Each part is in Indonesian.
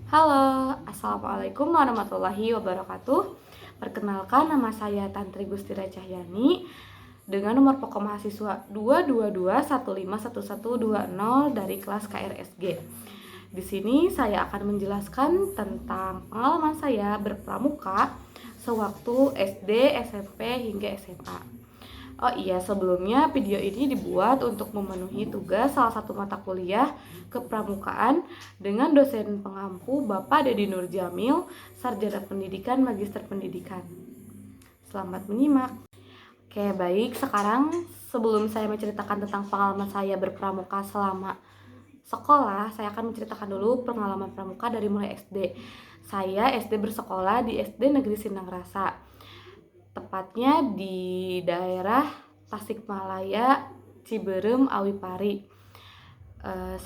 Halo, Assalamualaikum warahmatullahi wabarakatuh. Perkenalkan, nama saya Tantri Gustira Cahyani dengan nomor pokok mahasiswa 222151120 dari kelas KRSG. Di sini saya akan menjelaskan tentang pengalaman saya berpramuka sewaktu SD, SMP, hingga SMA. Oh iya, sebelumnya video ini dibuat untuk memenuhi tugas salah satu mata kuliah kepramukaan dengan dosen pengampu Bapak Dedi Nurjamil, Sarjana Pendidikan, Magister Pendidikan. Selamat menyimak. Oke, baik. Sekarang sebelum saya menceritakan tentang pengalaman saya berpramuka selama sekolah, saya akan menceritakan dulu pengalaman pramuka dari mulai SD. Saya SD bersekolah di SD Negeri Sindang Rasa, tepatnya di daerah Tasikmalaya, Ciberem, Awipari.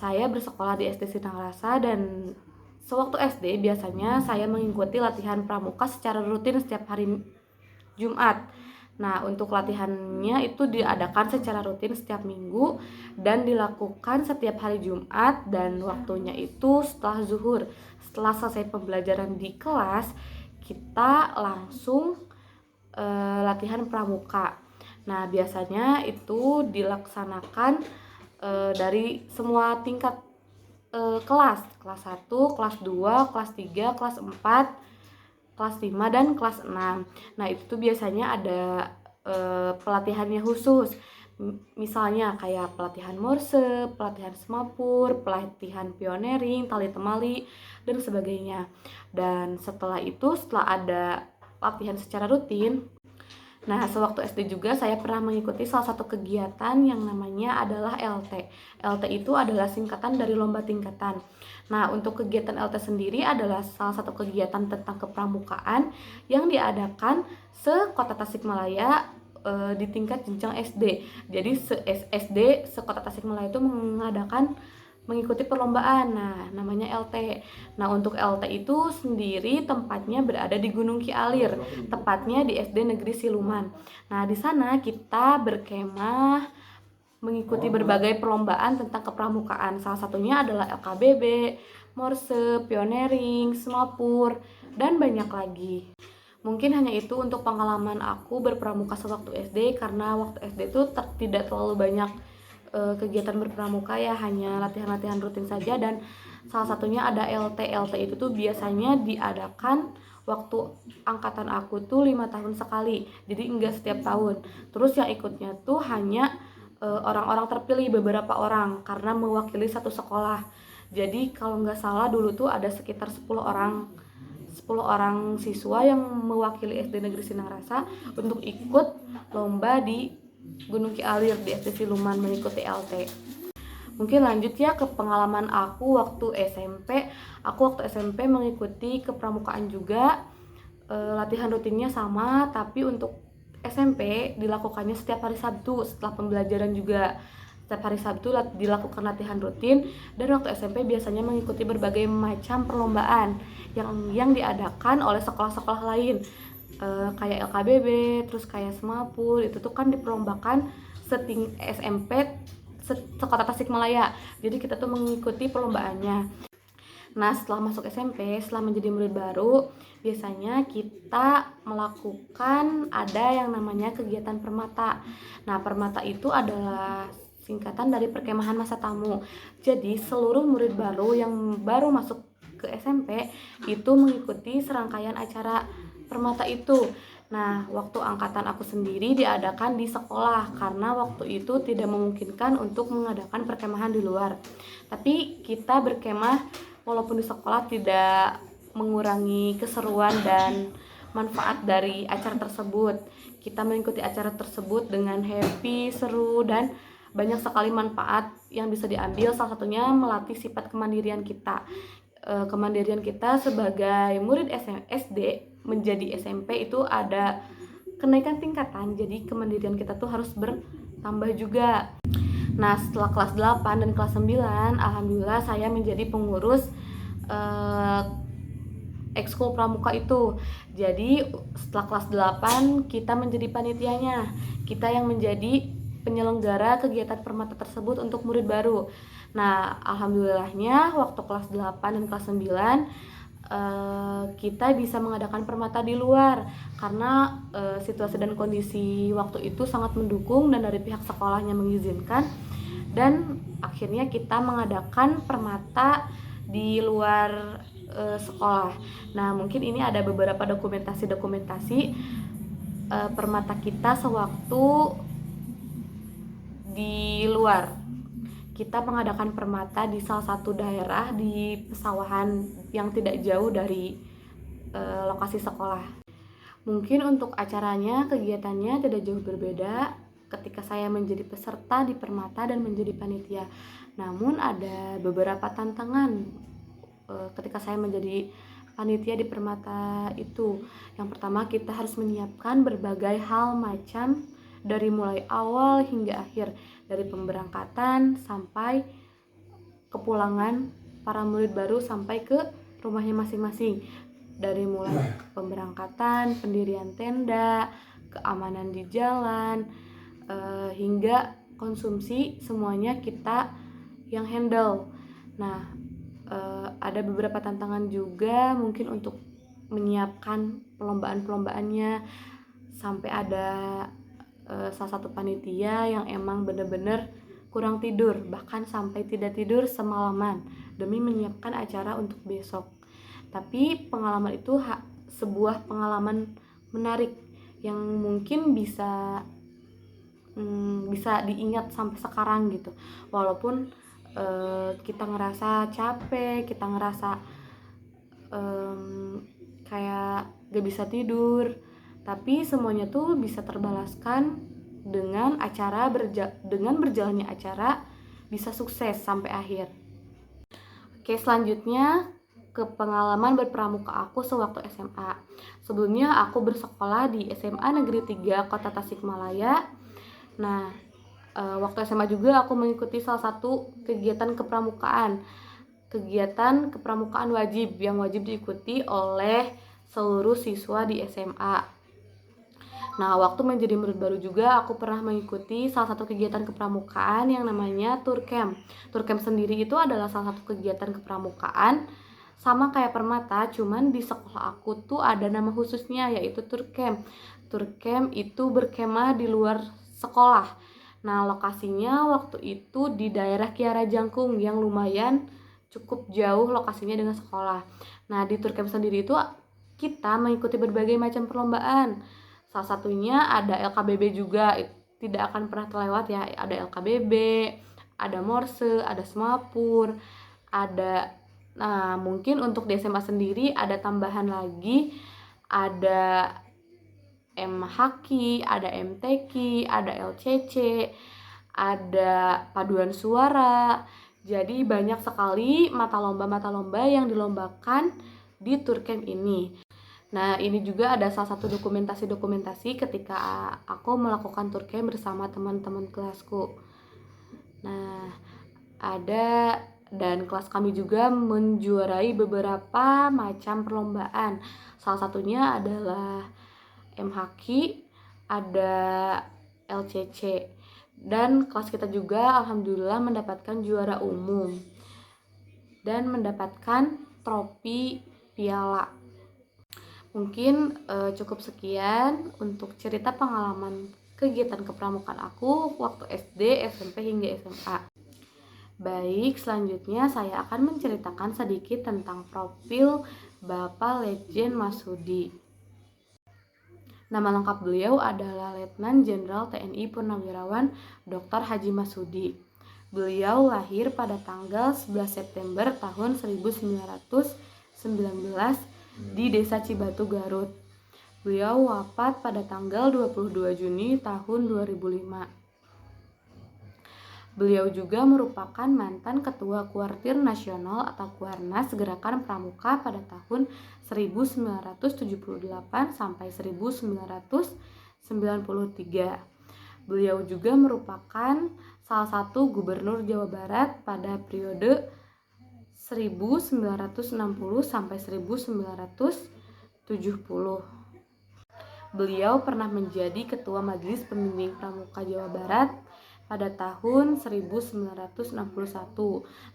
Saya bersekolah di SD Sindang Rasa dan sewaktu SD biasanya saya mengikuti latihan pramuka secara rutin setiap hari Jumat. Nah, untuk latihannya itu diadakan secara rutin setiap minggu dan dilakukan setiap hari Jumat, dan waktunya itu setelah zuhur. Setelah selesai pembelajaran di kelas, kita langsung latihan pramuka. Nah, biasanya itu dilaksanakan dari semua tingkat kelas 1, kelas 2, kelas 3, kelas 4, kelas 5, dan kelas 6. Nah, itu tuh biasanya ada pelatihannya khusus. Misalnya kayak pelatihan morse, pelatihan semapur, pelatihan pioneering, tali temali, dan sebagainya. Dan setelah ada latihan secara rutin. Nah, sewaktu SD juga saya pernah mengikuti salah satu kegiatan yang namanya adalah LT. LT itu adalah singkatan dari lomba tingkatan. Nah, untuk kegiatan LT sendiri adalah salah satu kegiatan tentang kepramukaan yang diadakan se-Kota Tasikmalaya di tingkat jenjang SD. Jadi SD se-Kota Tasikmalaya itu mengikuti perlombaan. Nah, namanya LT. Nah, untuk LT itu sendiri tempatnya berada di Gunung Kialir, tepatnya di SD Negeri Siluman. Nah, di sana kita berkemah mengikuti berbagai perlombaan tentang kepramukaan. Salah satunya adalah LKBB, morse, pioneering, semapur, dan banyak lagi. Mungkin hanya itu untuk pengalaman aku berpramuka sewaktu SD, karena waktu SD itu tidak terlalu banyak kegiatan berpramuka, ya hanya latihan-latihan rutin saja. Dan salah satunya ada LT. LT itu tuh biasanya diadakan waktu angkatan aku tuh 5 tahun sekali, jadi enggak setiap tahun. Terus yang ikutnya tuh hanya orang-orang terpilih, beberapa orang, karena mewakili satu sekolah. Jadi kalau nggak salah dulu tuh ada sekitar 10 orang siswa yang mewakili SD Negeri Sindang Rasa untuk ikut lomba di Gunung Kialir di SD Siluman mengikuti LT. Mungkin lanjut ya ke pengalaman aku waktu SMP. Aku waktu SMP mengikuti kepramukaan juga. Latihan rutinnya sama, tapi untuk SMP dilakukannya setiap hari Sabtu setelah pembelajaran juga. Setiap hari Sabtu dilakukan latihan rutin, dan waktu SMP biasanya mengikuti berbagai macam perlombaan yang diadakan oleh sekolah-sekolah lain. Kayak LKBB, terus kayak semapur, itu tuh kan diperlombakan SMP sekota Tasikmalaya. Jadi kita tuh mengikuti perlombaannya. Nah, setelah masuk SMP, setelah menjadi murid baru, biasanya kita melakukan ada yang namanya kegiatan permata. Nah, permata itu adalah singkatan dari perkemahan masa tamu. Jadi seluruh murid baru yang baru masuk ke SMP itu mengikuti serangkaian acara permata itu. Nah, waktu angkatan aku sendiri diadakan di sekolah karena waktu itu tidak memungkinkan untuk mengadakan perkemahan di luar. Tapi kita berkemah walaupun di sekolah tidak mengurangi keseruan dan manfaat dari acara tersebut. Kita mengikuti acara tersebut dengan happy, seru, dan banyak sekali manfaat yang bisa diambil. Salah satunya melatih sifat kemandirian kita. Kemandirian kita sebagai murid SD menjadi SMP itu ada kenaikan tingkatan, jadi kemandirian kita tuh harus bertambah juga. Nah, setelah kelas 8 dan kelas 9, alhamdulillah saya menjadi pengurus ekskul pramuka itu. Jadi setelah kelas 8 kita menjadi panitianya, kita yang menjadi penyelenggara kegiatan permata tersebut untuk murid baru. Nah, alhamdulillahnya waktu kelas 8 dan kelas 9 kita bisa mengadakan permata di luar karena situasi dan kondisi waktu itu sangat mendukung dan dari pihak sekolahnya mengizinkan, dan akhirnya kita mengadakan permata di luar sekolah. Nah, mungkin ini ada beberapa dokumentasi permata kita sewaktu di luar. Kita mengadakan permata di salah satu daerah di pesawahan yang tidak jauh dari lokasi sekolah. Mungkin untuk acaranya, kegiatannya tidak jauh berbeda ketika saya menjadi peserta di permata dan menjadi panitia. Namun ada beberapa tantangan ketika saya menjadi panitia di permata itu. Yang pertama, kita harus menyiapkan berbagai hal macam dari mulai awal hingga akhir, dari pemberangkatan sampai kepulangan para murid baru sampai ke rumahnya masing-masing, dari mulai pemberangkatan, pendirian tenda, keamanan di jalan, hingga konsumsi, semuanya kita yang handle. Nah, ada beberapa tantangan juga mungkin untuk menyiapkan perlombaan-perlombaannya, sampai ada salah satu panitia yang emang bener-bener kurang tidur, bahkan sampai tidak tidur semalaman demi menyiapkan acara untuk besok. Tapi pengalaman itu sebuah pengalaman menarik yang mungkin bisa diingat sampai sekarang gitu. Walaupun kita ngerasa capek, kita ngerasa kayak gak bisa tidur, tapi semuanya tuh bisa terbalaskan dengan dengan berjalannya acara bisa sukses sampai akhir. Oke, selanjutnya ke pengalaman berpramuka aku sewaktu SMA. Sebelumnya aku bersekolah di SMA Negeri 3 Kota Tasikmalaya. Nah, waktu SMA juga aku mengikuti salah satu kegiatan kepramukaan wajib yang wajib diikuti oleh seluruh siswa di SMA. Nah, waktu menjadi murid baru juga aku pernah mengikuti salah satu kegiatan kepramukaan yang namanya tour camp. Tour camp sendiri itu adalah salah satu kegiatan kepramukaan sama kayak permata, cuman di sekolah aku tuh ada nama khususnya, yaitu tour camp. Tour camp itu berkemah di luar sekolah. Nah, lokasinya waktu itu di daerah Kiara Jangkung yang lumayan cukup jauh lokasinya dengan sekolah. Nah, di tour camp sendiri itu kita mengikuti berbagai macam perlombaan. Salah satunya ada LKBB juga, tidak akan pernah terlewat ya. Ada LKBB, ada Morse, ada Semapur, ada. Nah, mungkin untuk di SMA sendiri ada tambahan lagi, ada MHQ, ada MTQ, ada LCC, ada paduan suara. Jadi banyak sekali mata lomba yang dilombakan di tour camp ini. Nah, ini juga ada salah satu dokumentasi ketika aku melakukan tour camp bersama teman-teman kelasku. Nah, dan kelas kami juga menjuarai beberapa macam perlombaan. Salah satunya adalah MHQ, ada LCC, dan kelas kita juga alhamdulillah mendapatkan juara umum dan mendapatkan trofi piala. Mungkin cukup sekian untuk cerita pengalaman kegiatan kepramukaan aku waktu SD, SMP, hingga SMA. Baik, selanjutnya saya akan menceritakan sedikit tentang profil Bapak Letjen Masudi. Nama lengkap beliau adalah Letnan Jenderal TNI Purnawirawan Dr. Haji Masudi. Beliau lahir pada tanggal 11 September tahun 1919 di Desa Cibatu, Garut. Beliau wafat pada tanggal 22 Juni tahun 2005. Beliau juga merupakan mantan Ketua Kuartir Nasional atau Kuarnas Gerakan Pramuka pada tahun 1978 sampai 1993. Beliau juga merupakan salah satu gubernur Jawa Barat pada periode 1960 sampai 1970. Beliau pernah menjadi Ketua Majelis Pembimbing Pramuka Jawa Barat pada tahun 1961.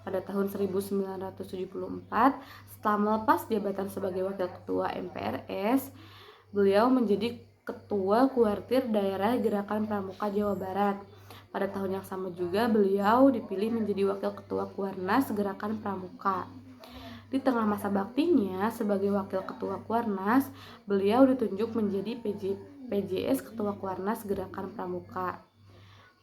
Pada tahun 1974, setelah melepas jabatan sebagai Wakil Ketua MPRS, beliau menjadi Ketua Kuartir Daerah Gerakan Pramuka Jawa Barat. Pada tahun yang sama juga beliau dipilih menjadi Wakil Ketua Kuarnas Gerakan Pramuka. Di tengah masa baktinya sebagai Wakil Ketua Kuarnas, beliau ditunjuk menjadi PJS Ketua Kuarnas Gerakan Pramuka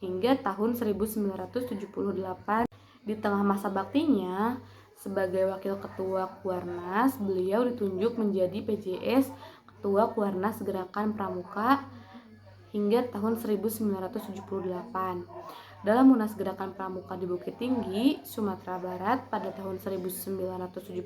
hingga tahun 1978. Di tengah masa baktinya sebagai Wakil Ketua Kuarnas, beliau ditunjuk menjadi PJS Ketua Kuarnas Gerakan Pramuka hingga tahun 1978. Dalam Munas Gerakan Pramuka di Bukit Tinggi, Sumatera Barat pada tahun 1978,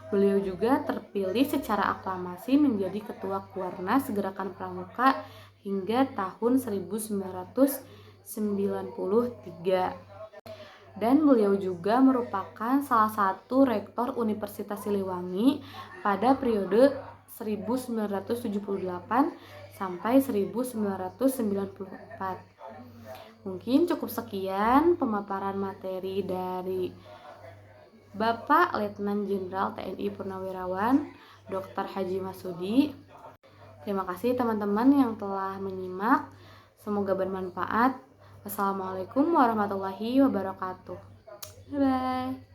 beliau juga terpilih secara aklamasi menjadi Ketua Kuarnas Gerakan Pramuka hingga tahun 1993. Dan beliau juga merupakan salah satu rektor Universitas Siliwangi pada periode 1978 sampai 1994. Mungkin cukup sekian pemaparan materi dari Bapak Letnan Jenderal TNI Purnawirawan Dr. Haji Masudi. Terima kasih teman-teman yang telah menyimak. Semoga bermanfaat. Wassalamualaikum warahmatullahi wabarakatuh. Bye-bye.